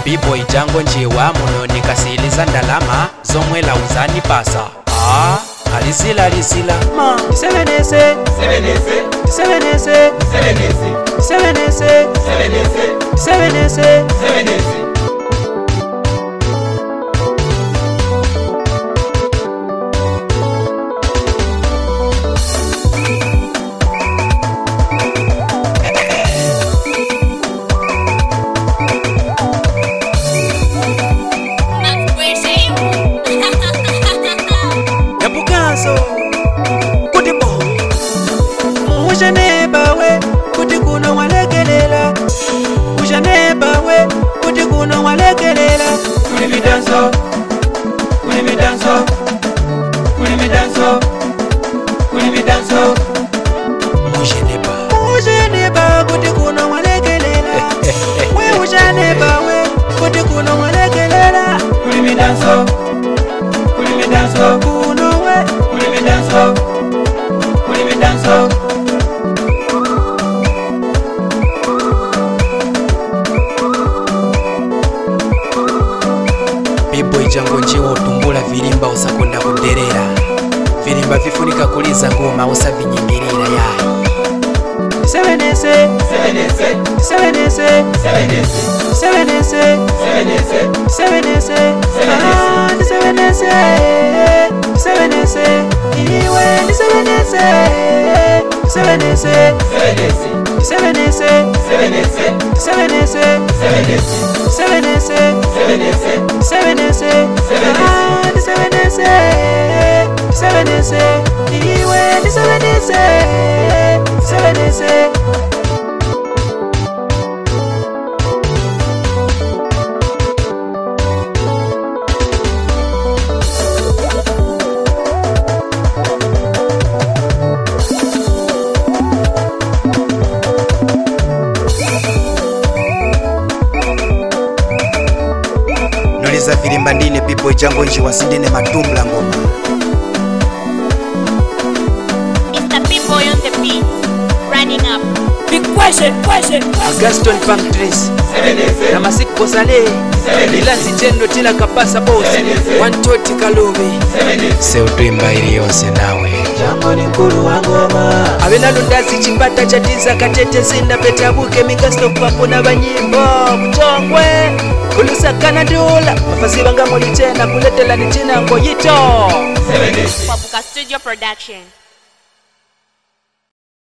B-boy jango njiwa muno nikasiliza ndalama zomwela uzani pasa. Alisila ma Sevenese B-boy jango njiwa utumbula vilimba usakonda kunderera. Vilimba vifunika kuliza ngoma usavinyingirira yayi. Sevenese Kuyamba ndine Pipo Jango nji wasindene matumbla ngoma. Mr. Pipo on the beat, running up. Big question. Gaston Pamtris na Masik Bosale Ilanzi Jendo Tila Kapasa Boss Wantoti Kalube Seutwimba ili yose nawe Jango ni mkulu wa ngoma. Abena lundazi chimbata chatiza katete zinda petabuke Migasto papo na banyimbo Mutongwe Kulusa kanadula Mafasi banga moli tena kuletela ni tina ngoyito Papuka Studio Production.